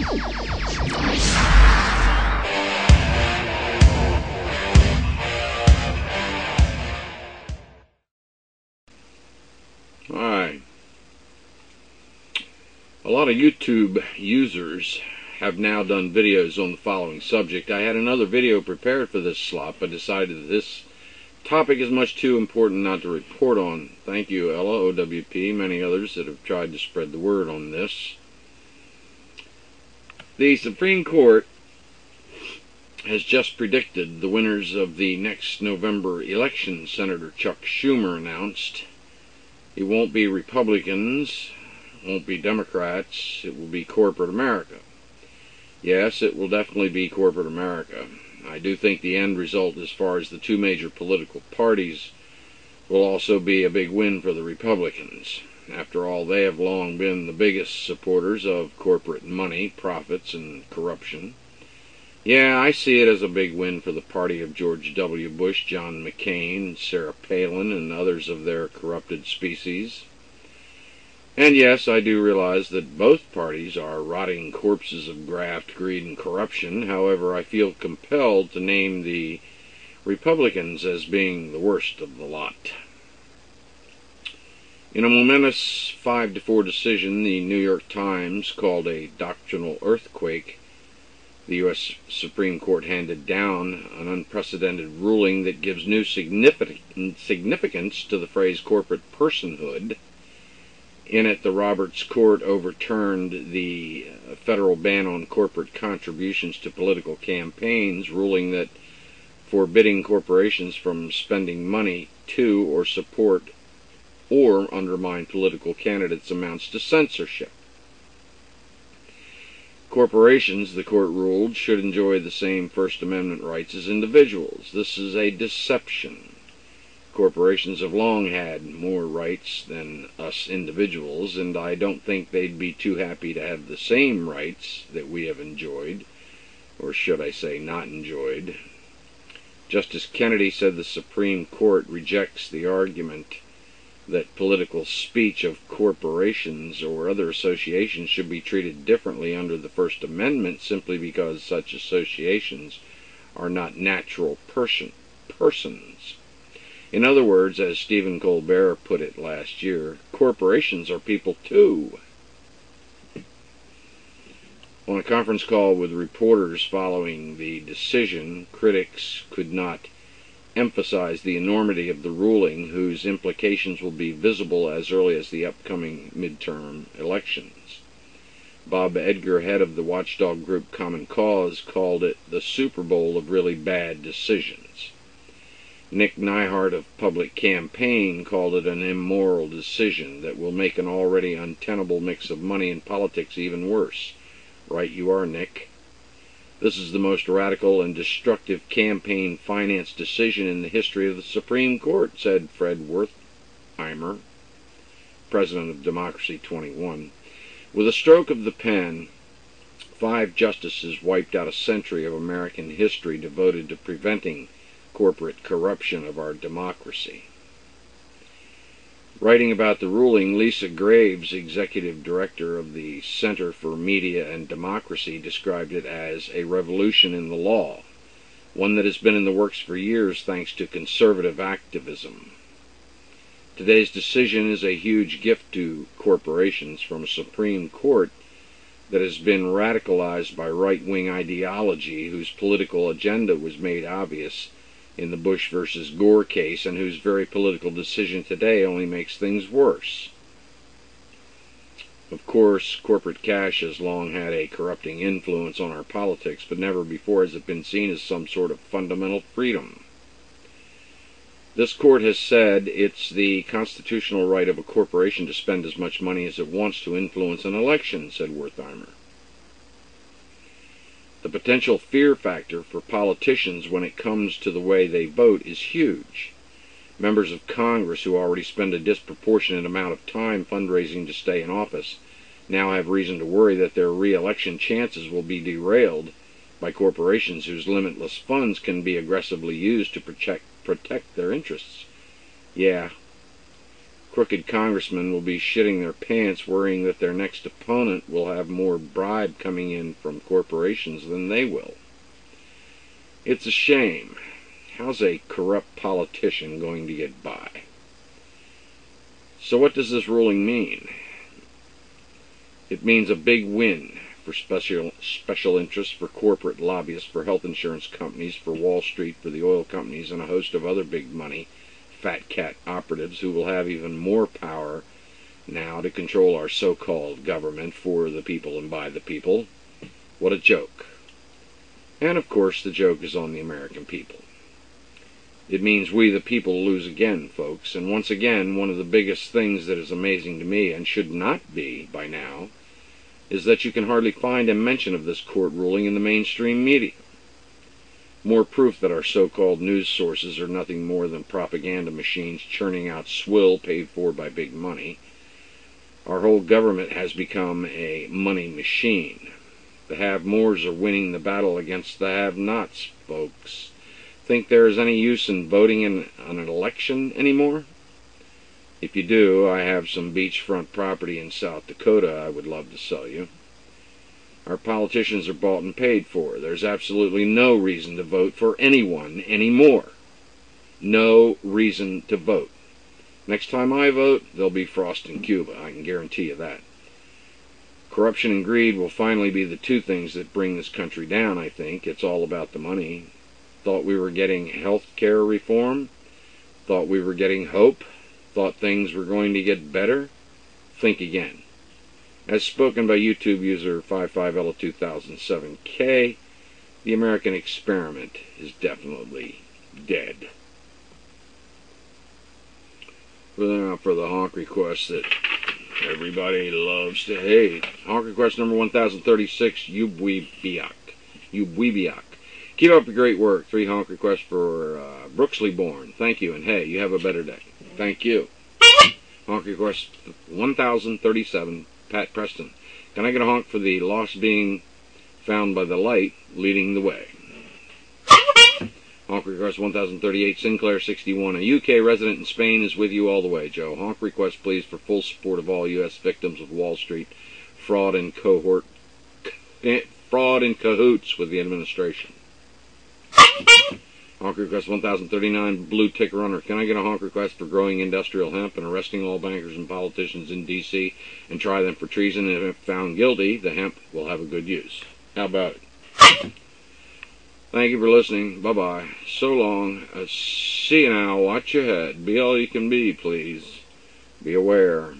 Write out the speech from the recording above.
Hi. A lot of YouTube users have now done videos on the following subject. I had another video prepared for this slot, but decided that this topic is much too important not to report on. Thank you, Ella, OWP, many others that have tried to spread the word on this. The Supreme Court has just predicted the winners of the next November election. Senator Chuck Schumer announced it won't be Republicans, won't be Democrats, it will be corporate America. Yes, it will definitely be corporate America. I do think the end result as far as the two major political parties will also be a big win for the Republicans. After all, they have long been the biggest supporters of corporate money, profits, and corruption. Yeah, I see it as a big win for the party of George W. Bush, John McCain, Sarah Palin, and others of their corrupted species. And yes, I do realize that both parties are rotting corpses of graft, greed, and corruption. However, I feel compelled to name the Republicans as being the worst of the lot. In a momentous 5-4 decision the New York Times called a doctrinal earthquake, the U.S. Supreme Court handed down an unprecedented ruling that gives new significance to the phrase corporate personhood. In it, the Roberts Court overturned the federal ban on corporate contributions to political campaigns, ruling that forbidding corporations from spending money to or support or undermine political candidates amounts to censorship. Corporations, the court ruled, should enjoy the same First Amendment rights as individuals. This is a deception. Corporations have long had more rights than us individuals, and I don't think they'd be too happy to have the same rights that we have enjoyed, or should I say not enjoyed. Justice Kennedy said the Supreme Court rejects the argument that political speech of corporations or other associations should be treated differently under the First Amendment simply because such associations are not natural persons. In other words, as Stephen Colbert put it last year, corporations are people too. On a conference call with reporters following the decision, critics could not emphasize the enormity of the ruling, whose implications will be visible as early as the upcoming midterm elections. Bob Edgar, head of the watchdog group Common Cause, called it the Super Bowl of really bad decisions. Nick Neihart of Public Campaign called it an immoral decision that will make an already untenable mix of money and politics even worse. Right you are, Nick. This is the most radical and destructive campaign finance decision in the history of the Supreme Court, said Fred Wertheimer, president of Democracy 21. With a stroke of the pen, 5 justices wiped out a century of American history devoted to preventing corporate corruption of our democracy. Writing about the ruling, Lisa Graves, executive director of the Center for Media and Democracy, described it as a revolution in the law, one that has been in the works for years thanks to conservative activism. Today's decision is a huge gift to corporations from a Supreme Court that has been radicalized by right-wing ideology, whose political agenda was made obvious in the Bush versus Gore case, and whose very political decision today only makes things worse. Of course, corporate cash has long had a corrupting influence on our politics, but never before has it been seen as some sort of fundamental freedom. This court has said it's the constitutional right of a corporation to spend as much money as it wants to influence an election, said Wertheimer. The potential fear factor for politicians when it comes to the way they vote is huge. Members of Congress who already spend a disproportionate amount of time fundraising to stay in office now have reason to worry that their re-election chances will be derailed by corporations whose limitless funds can be aggressively used to protect their interests. Yeah, Crooked congressmen will be shitting their pants worrying that their next opponent will have more bribe coming in from corporations than they will. It's a shame. How's a corrupt politician going to get by? So what does this ruling mean? It means a big win for special interests, for corporate lobbyists, for health insurance companies, for Wall Street, for the oil companies, and a host of other big money, fat cat operatives who will have even more power now to control our so-called government for the people and by the people. What a joke. And of course the joke is on the American people. It means we the people lose again, folks, and once again one of the biggest things that is amazing to me, and should not be by now, is that you can hardly find a mention of this court ruling in the mainstream media. More proof that our so-called news sources are nothing more than propaganda machines churning out swill paid for by big money. Our whole government has become a money machine. The have-mores are winning the battle against the have-nots, folks. Think there is any use in voting in an election anymore? If you do, I have some beachfront property in South Dakota I would love to sell you. Our politicians are bought and paid for. There's absolutely no reason to vote for anyone anymore. No reason to vote. Next time I vote, there'll be frost in Cuba. I can guarantee you that. Corruption and greed will finally be the two things that bring this country down, I think. It's all about the money. Thought we were getting health care reform? Thought we were getting hope? Thought things were going to get better? Think again. As spoken by YouTube user 55Ella2007K, the American experiment is definitely dead. Now for the honk request that everybody loves to hate. Honk request number 1036, Ubweebiak. Ubweebiak. Keep up the great work. 3 honk requests for Brooksley Born. Thank you, and hey, you have a better day. Thank you. Honk request 1037, Pat Preston. Can I get a honk for the lost being found by the light leading the way? Honk request 1038, Sinclair 61. A UK resident in Spain is with you all the way, Joe. Honk request, please, for full support of all U.S. victims of Wall Street fraud and cahoots with the administration. Honk request 1039, Blue Tick Runner. Can I get a honk request for growing industrial hemp and arresting all bankers and politicians in D.C. and try them for treason, and if found guilty, the hemp will have a good use. How about it? Thank you for listening. Bye-bye. So long. See you now. Watch your head. Be all you can be, please. Be aware.